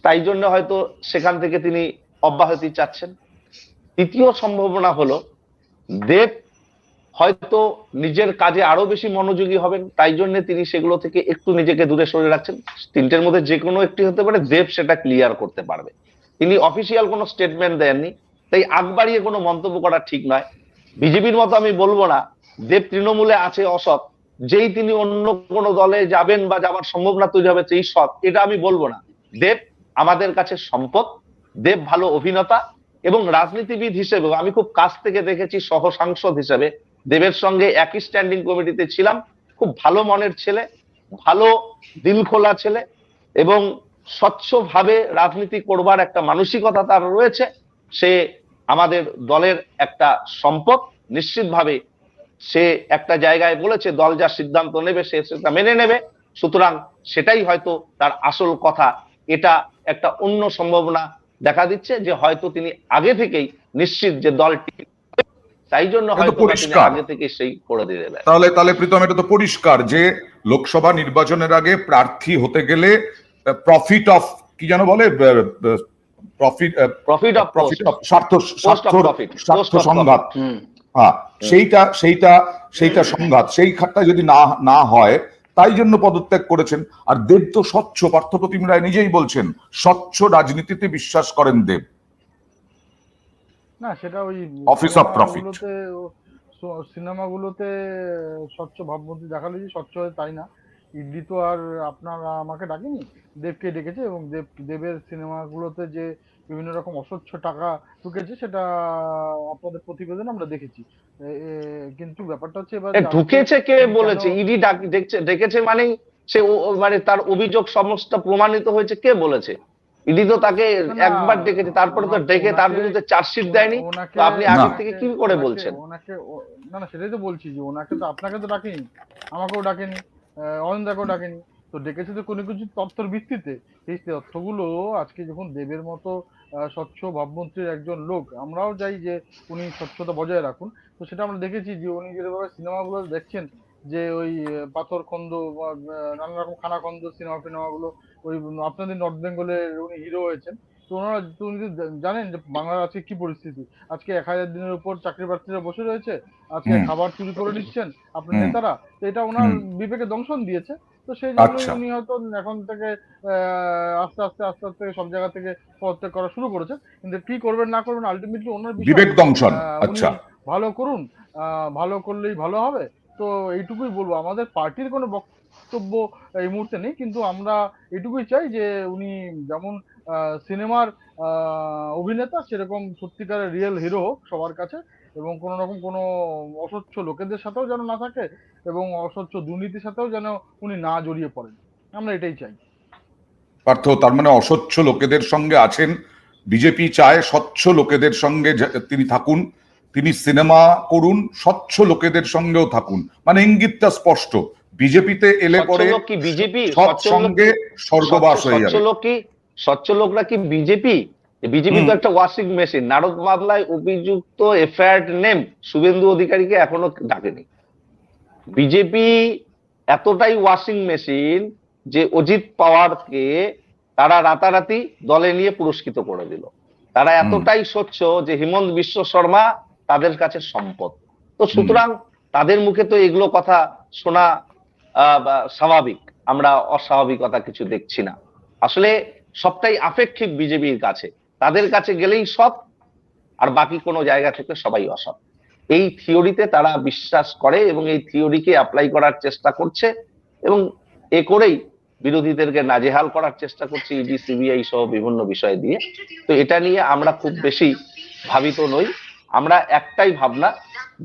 তাই জন্য হয়তো সেখান থেকে তিনি অব্যাহতি চাচ্ছেন। তৃতীয় সম্ভাবনা হলো দেব হয়তো নিজের কাজে আরো বেশি মনোযোগী হবেন, তাই জন্য তিনি সেগুলো থেকে একটু নিজেকে দূরে সরে রাখছেন। তিনটের মধ্যে যে কোনো একটি হতে পারে, দেব সেটা ক্লিয়ার করতে পারবে। তিনি অফিসিয়াল কোনো স্টেটমেন্ট দেননি, তাই আগ বাড়িয়ে কোনো মন্তব্য করা ঠিক নয়। বিজেপির মতো আমি বলবো না দেব তৃণমূলে আছে অসৎ, যেই তিনি অন্য কোনো দলে যাবেন বা যাওয়ার সম্ভাবনা তৈরি হবে সেই সৎ, এটা আমি বলবো না। দেব আমাদের কাছে সম্পদ, দেব ভালো অভিনেতা, এবং রাজনীতিবিদ হিসেবেও আমি খুব কাছ থেকে দেখেছি, সহ সাংসদ হিসেবে দেবের সঙ্গে একই স্ট্যান্ডিং কমিটিতে ছিলাম। খুব ভালো মনের ছেলে, ভালো দিল খোলা ছেলে, এবং স্বচ্ছভাবে রাজনীতি করবার একটা মানসিকতা তার রয়েছে। সে আমাদের দলের একটা সম্পদ। নিশ্চিতভাবে সে একটা জায়গায় বলেছে দল যা সিদ্ধান্ত নেবে সে সেটা মেনে নেবে, সুতরাং সেটাই হয়তো তার আসল কথা। এটা একটা অন্য সম্ভাবনা দেখা দিচ্ছে যে হয়তো তিনি আগে থেকেই নিশ্চিত যে দলটি, তাই জন্য হয়তো তিনি আগে থেকে সেই করে দিয়ে দেবেন। তাহলে প্রীতম, এটা তো পরিষ্কার যে লোকসভা নির্বাচনের আগে প্রার্থী হতে গেলে প্রফিট অফ কি যেন বলে, প্রফিট অফ স্বার্থ সংঘাত, হ্যাঁ, সেইটা সংঘাত, সেই খাতটা যদি না হয়, তাই জন্য পদত্যাগ করেছেন। আর দেব তো স্বচ্ছ, পার্থপ্রতিম রায় নিজেই বলছেন স্বচ্ছ রাজনীতিতে বিশ্বাস করেন দেব। না, সেটা ওই অফিস অফ প্রফিট সিনেমাগুলোতে স্বচ্ছ ভাবমূর্তি দেখালো যে স্বচ্ছ হয় তাই না। ইডি তো আর আপনারা আমাকে ডাকেনি, দেবকে ডেকেছে, এবং দেবের সিনেমাগুলোতে যে বিভিন্ন রকম অস্বচ্ছ টাকা ঢুকেছে সেটা আপনাদের প্রতিবেদন আমরা দেখেছি। কিন্তু ব্যাপারটা হচ্ছে এবার ঢুকেছে কে বলেছে? ইডি ডেকেছে মানে সে মানে তার অভিযোগ সমস্ত প্রমাণিত হয়েছে কে বলেছে? ইডি তো তাকে একবার ডেকেছে, তারপরে তো ডেকে তার বিরুদ্ধে চার্জশিট দেয়নি। তো আপনি আগে থেকে কি করে বলছেন? না, সেটাই তো বলছি যে ওনাকে তো, আপনাকে তো ডাকেনি, আমাকেও ডাকেনি, অনিন্দাকেও ডাকেনি। তো ডেকেছে তো কোনো কিছু তথ্যের ভিত্তিতে। এই তথ্যগুলো আজকে যখন দেবের মতো স্বচ্ছ ভাবমন্ত্রীর একজন লোক, আমরাও চাই যে উনি স্বচ্ছতা বজায় রাখুন। তো সেটা আমরা দেখেছি যে উনি যেভাবে সিনেমাগুলো দেখছেন, যে ওই পাথর খন্দ বা নানা রকম খানাখন্দ সিনেমাগুলো, ওই আপনাদের নর্থ বেঙ্গলের উনি হিরো হয়েছেন। তো ওনারা, উনি জানেন যে বাংলার আজকে কি পরিস্থিতি। আজকে 1000 দিনের উপর চাকরি প্রার্থীরা বসে রয়েছে, আজকে খাবার চুরি করে নিচ্ছেন আপনার নেতারা। তো এটা ওনার বিবেকে দংশন দিয়েছে। তো সেই জন্য উনি হয়তো এখন থেকে আস্তে আস্তে সব জায়গা থেকে পদত্যাগ করা শুরু করেছেন। কিন্তু কি করবেন না করবেন আলটিমেটলি ওনার বিবেক দংশন। আচ্ছা, ভালো করুন, ভালো করলেই ভালো হবে। তো এইটুকুই বলবো, আমাদের পার্টির কোনো বক্তব্য এই মুহূর্তে নেই, কিন্তু আমরা এটুকুই চাই যে উনি যেমন সিনেমার অভিনেতা, সেরকম সত্যিকারের রিয়েল হিরো হোক সবার কাছে, এবং কোনো রকম কোনো অস্বচ্ছ লোকেদের সাথেও যেন না থাকে, এবং অস্বচ্ছ দুর্নীতির সাথেও যেন উনি না জড়িয়ে পড়েন। আমরা এটাই চাই। পার্থ, তার মানে অস্বচ্ছ লোকেদের সঙ্গে আছেন, বিজেপি চায় স্বচ্ছ লোকেদের সঙ্গে তিনি থাকুন, তিনি সিনেমা করুন, স্বচ্ছ লোকেদের সঙ্গেও থাকুন, মানে ইঙ্গিতটা স্পষ্ট। বিজেপিতে এলে পরে কি বিজেপি সঙ্গে স্বর্গবাস হয়ে যাবে। স্বচ্ছ লোকরা কি বিজেপি? বিজেপি তো একটা ওয়াশিং মেশিন। নারদ মামলায় অভিযুক্ত এফআইআর নেম শুভেন্দু অধিকারীকে এখনো ডাকেনি। বিজেপি এতটাই ওয়াশিং মেশিন যে অজিত পাওয়ারকে তারা রাতারাতি দলে নিয়ে পুরস্কৃত করে দিল। তারা এতটাই স্বচ্ছ যে হিমন্ত বিশ্ব শর্মা তাদের কাছে সম্পদ। তো সুতরাং তাদের মুখে তো এগুলো কথা শোনা স্বাভাবিক। আমরা অস্বাভাবিকতা কিছু দেখছি না। আসলে সবটাই আপেক্ষিক বিজেপির কাছে। তাদের কাছে গেলেই সৎ, আর বাকি কোনো জায়গা থেকে সবাই অসৎ। এই থিওরিতে তারা বিশ্বাস করে এবং এই থিওরিকে অ্যাপ্লাই করার চেষ্টা করছে, এবং এ করেই বিরোধীদেরকে নাজেহাল করার চেষ্টা করছে ইডি, সিবিআই সহ বিভিন্ন বিষয় দিয়ে। তো এটা নিয়ে আমরা খুব বেশি ভাবিত নই। আমরা একটাই ভাবনা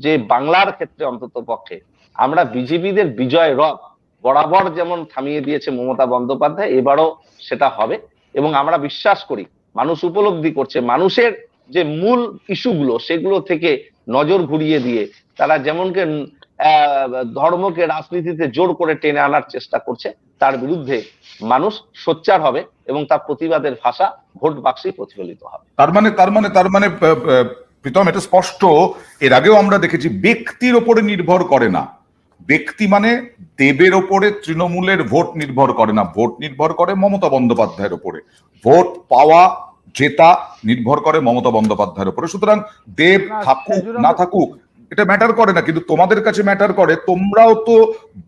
যে বাংলার ক্ষেত্রে অন্তত পক্ষে আমরা বিজেপিদের বিজয় রথ বরাবর যেমন থামিয়ে দিয়েছে মমতা বন্দ্যোপাধ্যায়, এবারও সেটা হবে। এবং আমরা বিশ্বাস করি মানুষ উপলব্ধি করছে, মানুষের যে মূল ইস্যুগুলো সেগুলো থেকে নজর ঘুরিয়ে দিয়ে তারা যেমনকে ধর্মকে রাজনীতিতে জোর করে টেনে আনার চেষ্টা করছে, তার বিরুদ্ধে মানুষ সোচ্চার হবে এবং তার প্রতিবাদের ভাষা ভোট বাক্সেই প্রতিফলিত হবে। তার মানে প্রীতম, এটা স্পষ্ট। এর আগেও আমরা দেখেছি ব্যক্তির ওপরে নির্ভর করে না, ব্যক্তি মানে দেবের ওপরে তৃণমূলের ভোট নির্ভর করে না, ভোট নির্ভর করে মমতা বন্দ্যোপাধ্যায়ের ওপরে, ভোট পাওয়া জেতা নির্ভর করে মমতা বন্দ্যোপাধ্যায়ের উপরে। সুতরাং দেব না, থাকুক সেজন্য না থাকুক এটা ম্যাটার করে না, কিন্তু তোমাদের কাছে ম্যাটার করে। তোমরাও তো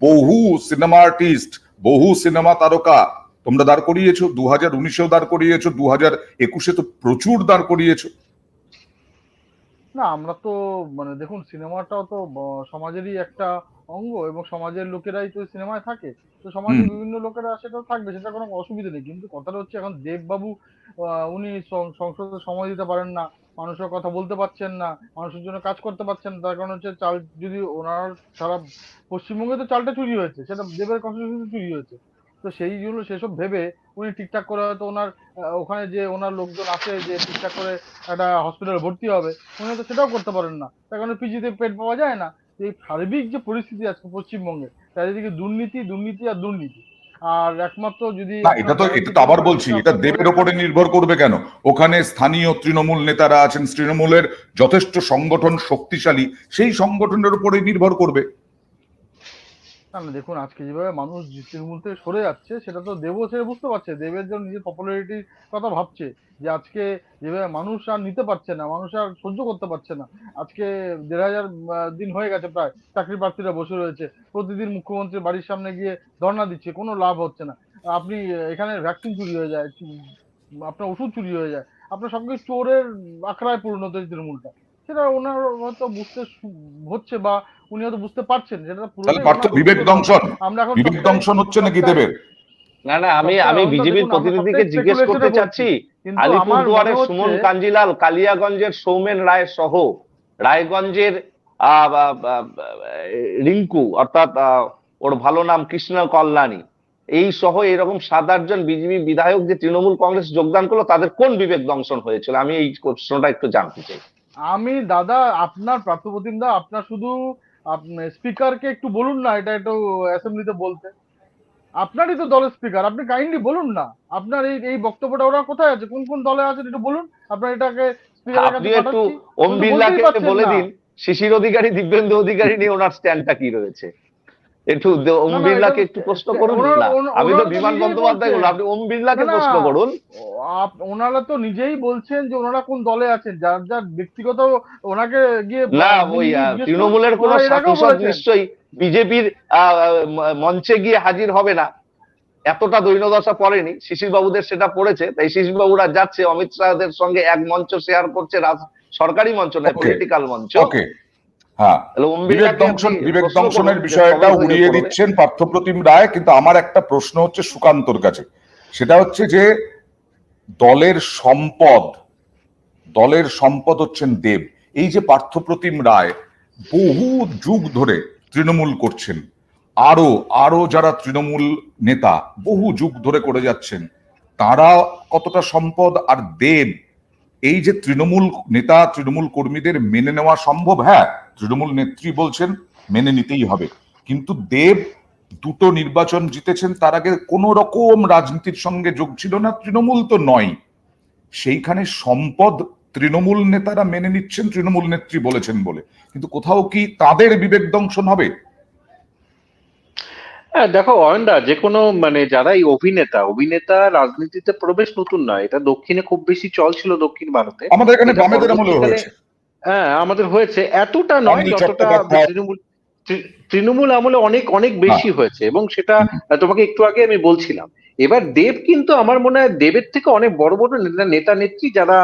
বহু সিনেমা আর্টিস্ট, বহু সিনেমা তারকা তোমরা দাঁড় করিয়েছো, 2019-এও দাঁড় করিয়েছো, 2021-এ তো প্রচুর দাঁড় করিয়েছো। না, আমরা তো মানে দেখুন, সিনেমাটাও তো সমাজেরই একটা অঙ্গ, এবং সমাজের লোকেরাই তো সিনেমায় থাকে। তো সমাজের বিভিন্ন লোকেরা সেটা থাকবে, সেটা কোনো অসুবিধা নেই। কিন্তু কথাটা হচ্ছে, এখন দেববাবু উনি সংসদে সময় দিতে পারেন না, মানুষের কথা বলতে পারছেন না, মানুষের জন্য কাজ করতে পারছেন না। তার কারণ হচ্ছে, চাল যদি ওনার সারা পশ্চিমবঙ্গে তো চালটা চুরি হয়েছে, সেটা দেবের কনস্টিটিউশন চুরি হয়েছে। তো সেই জন্য সেসব ভেবে উনি ঠিকঠাক করে হয়তো ওনার ওখানে যে ওনার লোকজন আছে, যে ঠিকঠাক করে একটা হসপিটালে ভর্তি হবে, উনি তো সেটাও করতে পারেন না। তার কারণে পিজিতে পেট পাওয়া যায় না। এই সার্বিক যে পরিস্থিতি আছে পশ্চিমবঙ্গে, চারিদিকে দুর্নীতি, দুর্নীতি আর দুর্নীতি। আর একমাত্র যদি না, আপনার এটা তো আবার বলছি, এটা দেবের ওপরে নির্ভর করবে কেন? ওখানে স্থানীয় তৃণমূল নেতারা আছেন, তৃণমূলের যথেষ্ট সংগঠন শক্তিশালী, সেই সংগঠনের উপরে নির্ভর করবে। না না, দেখুন, আজকে যেভাবে মানুষ তৃণমূল থেকে সরে যাচ্ছে, সেটা তো দেবও সে বুঝতে পারছে। দেবের জন্য নিজের পপুলারিটির কথা ভাবছে, যে আজকে যেভাবে মানুষ আর নিতে পারছে না, মানুষ আর সহ্য করতে পারছে না। আজকে 1,500 দিন হয়ে গেছে প্রায়, চাকরি প্রার্থীরা বসে রয়েছে, প্রতিদিন মুখ্যমন্ত্রীর বাড়ির সামনে গিয়ে ধর্ণা দিচ্ছে, কোনো লাভ হচ্ছে না। আপনি এখানে ভ্যাকসিন চুরি হয়ে যায়, আপনার ওষুধ চুরি হয়ে যায়, আপনার সবকিছু চোরের আখড়ায় পরিণত হয়েছে তৃণমূলটা। সেটা ওনার হয়তো বুঝতে হচ্ছে, বা উনি হয়তো বুঝতে পারছেন, সেটা তাহলে পুরোটাই পার্থ ওনার বিবেক ব্যক্তিগত ব্যাপার। দংশন, আমরা এখন বিবেক দংশন হচ্ছে নাকি দেবের? না না, আমি সবটাই আমি অনন্ত, বিজেপির দেখুন, আমরা প্রতিনিধিকে সবটাই জিজ্ঞেস স্পেকুলেশনে করতে বলছি। চাচ্ছি, কিন্তু আমার আলিপুরদুয়ারের মনে হচ্ছে, সুমন কাঞ্জিলাল, কালিয়াগঞ্জের সৌমেন রায় সহ, রায়গঞ্জের রিঙ্কু, অর্থাৎ ওর ভালো নাম কৃষ্ণ কল্যাণী, এই সহ এরকম 7-8 জন বিজেপি বিধায়ক যে তৃণমূল কংগ্রেস যোগদান করলো, তাদের কোন বিবেক দংশন হয়েছিল? আমি এই প্রশ্নটা একটু জানতে চাই। আমি দাদা, আপনার প্রার্থপ্রতিম দা, আপনার শুধু স্পিকারকে একটু বলুন না এটা একটু অ্যাসেম্বলিতে বলতে। আপনারই তো দলের স্পিকার, আপনি কাইন্ডলি বলুন না আপনার এই এই বক্তব্যটা ওরা কোথায় আছে, কোন কোন দলে আছেন, একটু বলুন। আপনার এটাকে স্পিকারের কাছে আপনিও একটু পাঠাচ্ছি। ওম উনি তো বলতেই বিড়লাকে পারছেন বলে না। দিন, শিশির অধিকারী, দিব্যেন্দু অধিকারী নিয়ে ওনার স্ট্যান্ডটা কি রয়েছে। একটু ওম না না, এটা বিড়লাকে একটু প্রশ্ন করুন ওনারা না। আমি তো ওনারা তো বিমান নিজেই বন্দ্যোপাধ্যায় বলছেন। বললাম, আপনি ওম না বিড়লাকে না, প্রশ্ন করুন। ওনারা তো নিজেই বলছেন যে ওনারা কোন দলে আছেন, যার যার ব্যক্তিগত, ওনাকে গিয়ে না, আপনি ওই গিয়ে জিজ্ঞেস করুন। তৃণমূলের কোন ওনারা এর আগেও সাংসদ বলেছেন। নিশ্চয়ই বিজেপির মঞ্চে গিয়ে হাজির হবে না, এতটা দৈন্যদশা পড়েনি। শিশির বাবুদের সেটা পড়েছে, তাই শিশির বাবুরা যাচ্ছে অমিত শাহদের সঙ্গে এক মঞ্চ শেয়ার করছে, সরকারি মঞ্চ নয়, ওকে পলিটিক্যাল মঞ্চ। ওকে হ্যাঁ, তাহলে ওম বিবেক বিড়লাকে আপনি দংশন, বিবেক প্রশ্ন দংশনের করুন যে বিষয়টা সবের উড়িয়ে করবে। দিচ্ছেন পার্থপ্রতিম রায়, কিন্তু আমার একটা প্রশ্ন হচ্ছে সুকান্তর কাছে। সেটা হচ্ছে যে দলের সম্পদ, দলের সম্পদ হচ্ছেন দেব। এই যে পার্থপ্রতিম রায় বহু যুগ ধরে তৃণমূল করছেন, আরো আরো যারা তৃণমূল নেতা বহু যুগ ধরে করে যাচ্ছেন, তারা কতটা সম্পদ? আর দেব, এই যে তৃণমূল নেতা, তৃণমূল কর্মীদের মেনে নেওয়া সম্ভব, হ্যাঁ তৃণমূল নেত্রী বলছেন মেনে নিতেই হবে, কিন্তু দেব দুটো নির্বাচন জিতেছেন, তার আগে কোন রকম রাজনীতির সঙ্গে যোগ ছিল না, তৃণমূল তো নয়। সেইখানে সম্পদ তৃণমূল নেতারা মেনে নিচ্ছেন, তৃণমূল নেত্রী বলেছেন বলে, কিন্তু কোথাও কি তাদের বিবেক দংশন হবে? হ্যাঁ দেখো অয়নদা, যে কোনো মানে যারা এই অভিনেতা অভিনেতা রাজনীতিতে প্রবেশ নতুন নয়, এটা দক্ষিণে খুব বেশি চল ছিল, দক্ষিণ ভারতে। আমাদের এখানে এটা বামেদের আমলেও পরবর্তীকালে, হয়েছে, হ্যাঁ আমাদের হয়েছে, এতটা নয় অনিল যতটা চট্টোপাধ্যায়। তৃণমূল তৃণমূল আমলে অনেক অনেক হ্যাঁ, বেশি হয়েছে, এবং সেটা তোমাকে একটু আগে আমি বলছিলাম। এবার দেব কিন্তু আমার মনে হয় দেবের থেকে অনেক বড় বড় নেতা নেত্রী যারা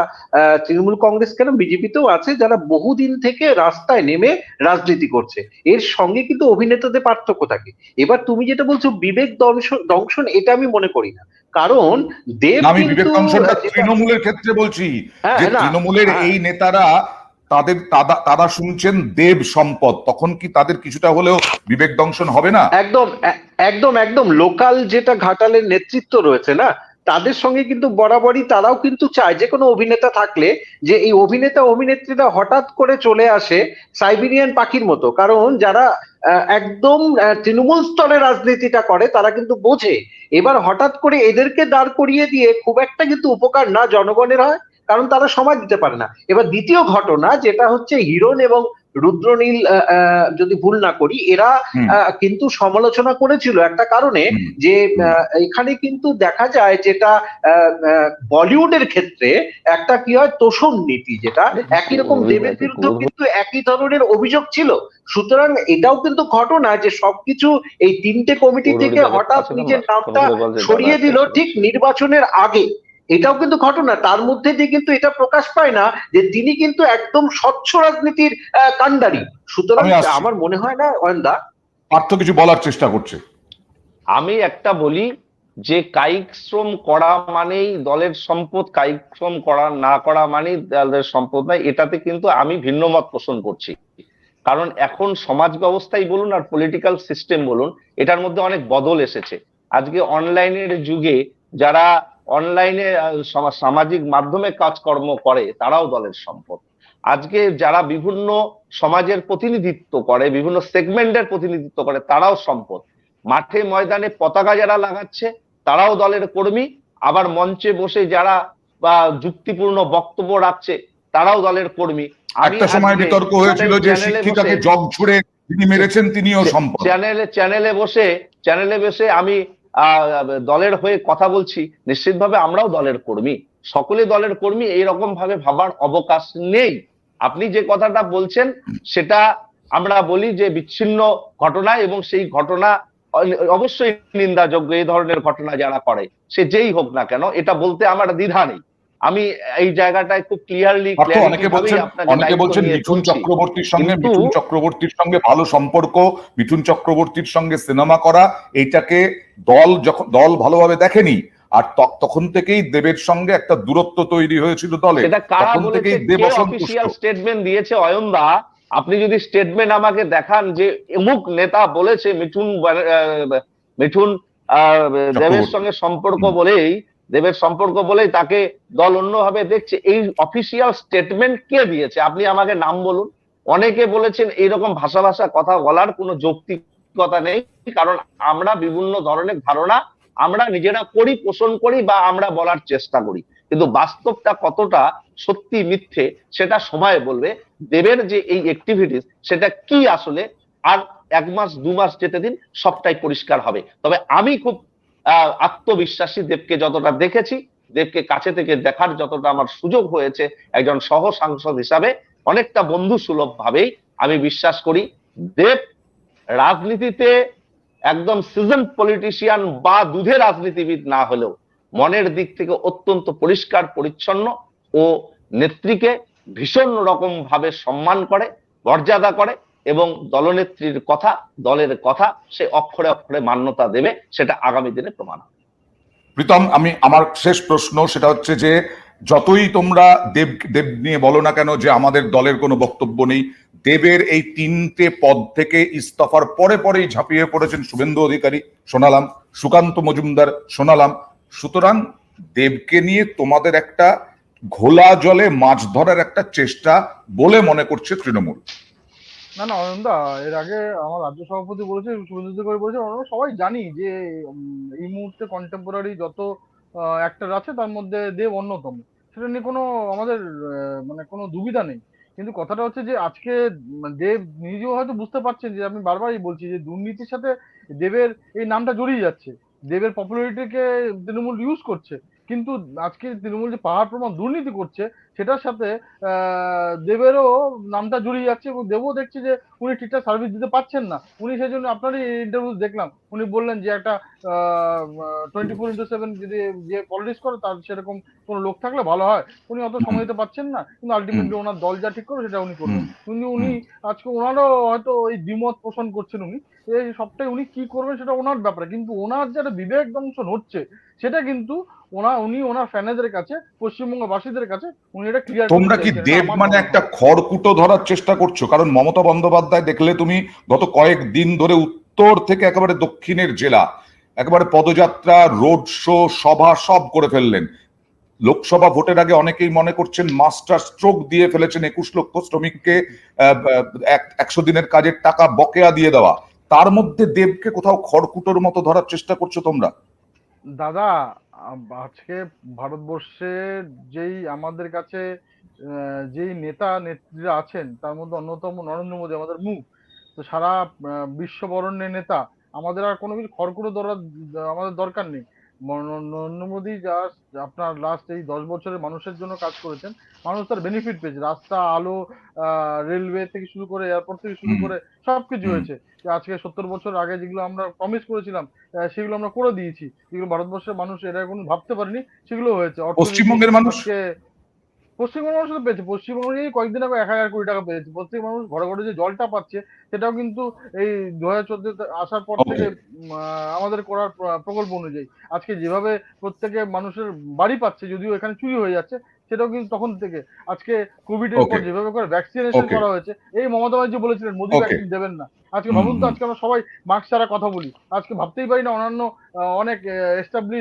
তৃণমূল কংগ্রেস কেন বিজেপিতেও আছে, যারা বহুদিন থেকে রাস্তায় নেমে রাজনীতি করছে, এর সঙ্গে কিন্তু অভিনেতাদের পার্থক্য থাকে। এবার তুমি যেটা বলছো বিবেক দংশন, এটা আমি মনে করি না। কারণ দেব আমি বিবেক কিন্তু দংশনটা যেটা, তৃণমূলের ক্ষেত্রে বলছি, হ্যাঁ যে না, তৃণমূলের হ্যাঁ, এই নেতারা তারা শুনছেন দেব সম্পদ, তখন কি তাদের কিছুটা হলেও বিবেক দংশন হবে না? একদম একদম একদম লোকাল যেটা ঘাটালের নেতৃত্ব রয়েছে না, তাদের সঙ্গে কিন্তু বরাবরই তারাও কিন্তু চায় যে কোনো অভিনেতা থাকলে যে এই অভিনেতা অভিনেত্রীরা হঠাৎ করে চলে আসে সাইবেরিয়ান পাখির মতো। কারণ যারা একদম তৃণমূল স্তরে রাজনীতিটা করে তারা কিন্তু বোঝে এবার হঠাৎ করে এদেরকে দাঁড় করিয়ে দিয়ে খুব একটা কিন্তু উপকার না জনগণের হয়, কারণ তারা সময় দিতে পারে না। এবার দ্বিতীয় ঘটনা যেটা হচ্ছে হিরণ এবং রুদ্রনীল যদি ভুল না করি, এরা কিন্তু সমালোচনা করেছিল একটা কারণে, যে এখানে কিন্তু দেখা যায় যেটা বলিউডের ক্ষেত্রে একটা কি হয় তোষণ নীতি, যেটা একই রকম দেবের বিরুদ্ধে কিন্তু একই ধরনের অভিযোগ ছিল। সুতরাং এটাও কিন্তু ঘটনা যে সবকিছু এই তিনটে কমিটি থেকে হঠাৎ নিজের নামটা সরিয়ে দিল ঠিক নির্বাচনের আগে, এটাও কিন্তু ঘটনা। তার মধ্যে দিয়ে কিন্তু এটা প্রকাশ পায় না যে তিনি কিন্তু একদম স্বচ্ছ রাজনীতির কাণ্ডারি। সুতরাং আমার মনে হয় না অয়নদা পার্থ কিছু বলার চেষ্টা করছে। আমি একটা বলি যে কায়িক শ্রম করা মানেই দলের সম্পদ, কায়িক শ্রম করা না করা মানেই দলের সম্পদ নয়, এটাতে কিন্তু আমি ভিন্ন মত পোষণ করছি। কারণ এখন সমাজ ব্যবস্থাই বলুন আর পলিটিক্যাল সিস্টেম বলুন, এটার মধ্যে অনেক বদল এসেছে। আজকে অনলাইনের যুগে যারা অনলাইনে সামাজিক মাধ্যমে কাজকর্ম করে তারাও দলের সম্পদ। আজকে যারা বিভিন্ন সমাজের প্রতিনিধিত্ব করে, বিভিন্ন সেগমেন্টের প্রতিনিধিত্ব করে, তারাও সম্পদ। মাঠে ময়দানে পতাকা যারা লাগাচ্ছে তারাও দলের কর্মী, আবার মঞ্চে বসে যারা বা যুক্তিপূর্ণ বক্তব্য রাখছে তারাও দলের কর্মী। একটা সময় বিতর্ক হয়েছিল যে শিক্ষিকাকে জগ ছুড়ে তিনি মেরেছেন, তিনিও সম্পদ। চ্যানেলে বসে আমি দলের হয়ে কথা বলছি, নিশ্চিতভাবে আমরাও দলের কর্মী, সকলে দলের কর্মী, এইরকম ভাবে ভাবার অবকাশ নেই। আপনি যে কথাটা বলছেন সেটা আমরা বলি যে বিচ্ছিন্ন ঘটনা, এবং সেই ঘটনা অবশ্যই নিন্দাযোগ্য। এই ধরনের ঘটনা যারা করে সে যেই হোক না কেন, এটা বলতে আমার দ্বিধা নেই। আমি এই জায়গাটায় খুব ক্লিয়ারলি অনেকে বলছেন মিঠুন চক্রবর্তীর সঙ্গে ভালো সম্পর্ক, মিঠুন চক্রবর্তীর সঙ্গে সিনেমা করা, এইটাকে দল ভালোভাবে দেখেনি, আর তখন থেকেই দেবের সঙ্গে একটা দূরত্ব তৈরি হয়েছিল দলে। সেটা কারা বলেছে, কে অফিশিয়াল স্টেটমেন্ট দিয়েছে অয়নদা? আপনি যদি স্টেটমেন্ট আমাকে দেখান যে অমুক নেতা বলেছে মিঠুন দেবের সঙ্গে দেবের সম্পর্ক বলেই তাকে দল অন্যভাবে দেখছে, এই অফিসিয়াল স্টেটমেন্ট কে দিয়েছে? আপনি আমাকে নাম বলুন। অনেকে বলেছেন এইরকম ভাষা কথা বলার কোনো যৌক্তিকতা নেই, কারণ আমরা বিভিন্ন ধরনের ধারণা আমরা নিজেরা করি, পোষণ করি বা আমরা বলার চেষ্টা করি, কিন্তু বাস্তবটা কতটা সত্যি মিথ্যে সেটা সময় বলবে। দেবের যে এই অ্যাক্টিভিটিস সেটা কি আসলে, আর 1 মাস 2 মাস যেতে দিন, সবটাই পরিষ্কার হবে। তবে আমি খুব আত্মবিশ্বাসী, দেবকে যতটা দেখেছি, দেবকে কাছে থেকে দেখার যতটা আমার সুযোগ হয়েছে একজন সহ সাংসদ হিসাবে, অনেকটা বন্ধু সুলভ ভাবেই আমি বিশ্বাস করি দেব রাজনীতিতে একদম সিজন পলিটিশিয়ান বা দুধে রাজনীতিবিদ না হলেও মনের দিক থেকে অত্যন্ত পরিষ্কার পরিচ্ছন্ন ও নেত্রীকে ভীষণ রকম ভাবে সম্মান করে, মর্যাদা করে, এবং দলনেত্রীর কথা, দলের কথা সে অক্ষরে অক্ষরে মান্যতা দেবে, সেটা আগামী দিনে প্রমাণ হবে। প্রীতম, আমার শেষ প্রশ্ন সেটা হচ্ছে যে যতই তোমরা দেব নিয়ে বলো না কেন যে আমাদের দলের কোনো বক্তব্য নেই, দেবের এই 3টে পদ থেকে ইস্তফার পরেই ঝাঁপিয়ে পড়েছেন শুভেন্দু অধিকারী শোনালাম, সুকান্ত মজুমদার শোনালাম। সুতরাং দেবকে নিয়ে তোমাদের একটা ঘোলা জলে মাছ ধরার একটা চেষ্টা বলে মনে করছে তৃণমূল। না অয়নদা, এর আগে আমার রাজ্য সভাপতি বলেছে, শুভেন্দু অধিকারী বলেছে, আমরা সবাই জানি যে এই মুহূর্তে কন্টেম্পোরারি যত অ্যাক্টর আছে তার মধ্যে দেব অন্যতম, সেটা নিয়ে কোনো আমাদের মানে কোনো দুবিধা নেই। কিন্তু কথাটা হচ্ছে যে আজকে দেব নিজেও হয়তো বুঝতে পারছেন যে আমি বারবারই বলছি যে দুর্নীতির সাথে দেবের এই নামটা জড়িয়ে যাচ্ছে, দেবের পপুলারিটিকে তৃণমূল ইউজ করছে। কিন্তু আজকে তৃণমূল যে পাহাড় প্রমাণ দুর্নীতি করছে সেটার সাথে দেবেরও নামটা জড়িয়ে যাচ্ছে, এবং দেবও দেখছে যে উনি ঠিকঠাক সার্ভিস দিতে পারছেন না। উনি সেই জন্য আপনারই ইন্টারভিউ দেখলাম, উনি বললেন যে একটা 24/7 যদি যে পলিটিক্স করে তার সেরকম কোনো লোক থাকলে ভালো হয়, উনি অত সময় দিতে পারছেন না, কিন্তু আলটিমেটলি ওনার দল যা ঠিক করবে সেটা উনি করবেন। কিন্তু উনি আজকে ওনারও হয়তো ওই দ্বিমত পোষণ করছেন, উনি এই সবটাই উনি কি করবেন সেটা ওনার ব্যাপারে, কিন্তু ওনার যেটা বিবেক দংশন হচ্ছে সেটা কিন্তু উনি ওনার ফ্যানেদের কাছে, পশ্চিমবঙ্গবাসীদের কাছে উনি এটা ক্লিয়ার। তোমরা কি দেব মানে একটা খড়কুটো ধরার চেষ্টা করছো? কারণ মমতা বন্দ্যোপাধ্যায় দেখলে তুমি গত কয়েকদিন ধরে উত্তর থেকে একেবারে দক্ষিণের জেলা একেবারে পদযাত্রা, রোড শো, সভা সব করে ফেললেন। লোকসভা ভোটের আগে অনেকেই মনে করছেন মাস্টার স্ট্রোক দিয়ে ফেলেছেন 21 লক্ষ শ্রমিককে 100 দিনের কাজের টাকা বকেয়া দিয়ে দেওয়া, তার মধ্যে দেবকে কোথাও খড়কুটোর মতো ধরার চেষ্টা করছো তোমরা? দাদা, আজকে ভারতবর্ষে যেই আমাদের কাছে যেই নেতা নেত্রীরা আছেন তার মধ্যে অন্যতম নরেন্দ্র মোদী আমাদের মুখ। তো সারা বিশ্ববরণ্যের নেতা, আমাদের আর কোনো কিছু খড়কুটো আমাদের দরকার নেই। নরেন্দ্র মোদী আপনার লাস্ট এই 10 বছরে মানুষের জন্য কাজ করেছেন, মানুষ তার বেনিফিট পেয়েছে, রাস্তা, আলো, রেলওয়ে থেকে শুরু করে এয়ারপোর্ট থেকে শুরু হুম, করে সবকিছু হুম। হয়েছে। যে আজকে 70 বছর আগে যেগুলো আমরা প্রমিস করেছিলাম সেগুলো আমরা করে দিয়েছি, যেগুলো ভারতবর্ষের মানুষ এরা কোনো ভাবতে পারেনি সেগুলো হয়েছে। অর্থনীতি পশ্চিমবঙ্গের মানুষ আজকে পশ্চিমবঙ্গ মানুষ তো পেয়েছে, পশ্চিমবঙ্গে এই কয়েকদিন আগে 1,000 কোটি টাকা পেয়েছে পশ্চিম মানুষ, ঘরে ঘরে যে জলটা পাচ্ছে সেটাও কিন্তু এই 2014 আসার পর ওকে। থেকে আমাদের করার প্রকল্প অনুযায়ী আজকে যেভাবে প্রত্যেকে মানুষের বাড়ি পাচ্ছে, যদিও এখানে চুরি হয়ে যাচ্ছে, সেটাও কিন্তু তখন থেকে। আজকে কোভিড এর পর ওকে। যেভাবে করে ভ্যাকসিনেশন ওকে। করা হয়েছে, এই মমতা ব্যানার্জি বলেছিলেন মোদি ওকে। ভ্যাকসিন দেবেন না, আজকে হুম, ভাবুন তো হুম। আজকে আমরা সবাই মাস্ক ছাড়া কথা বলি, আজকে ভাবতেই পারি না অন্যান্য অনেক এস্টাবলিশ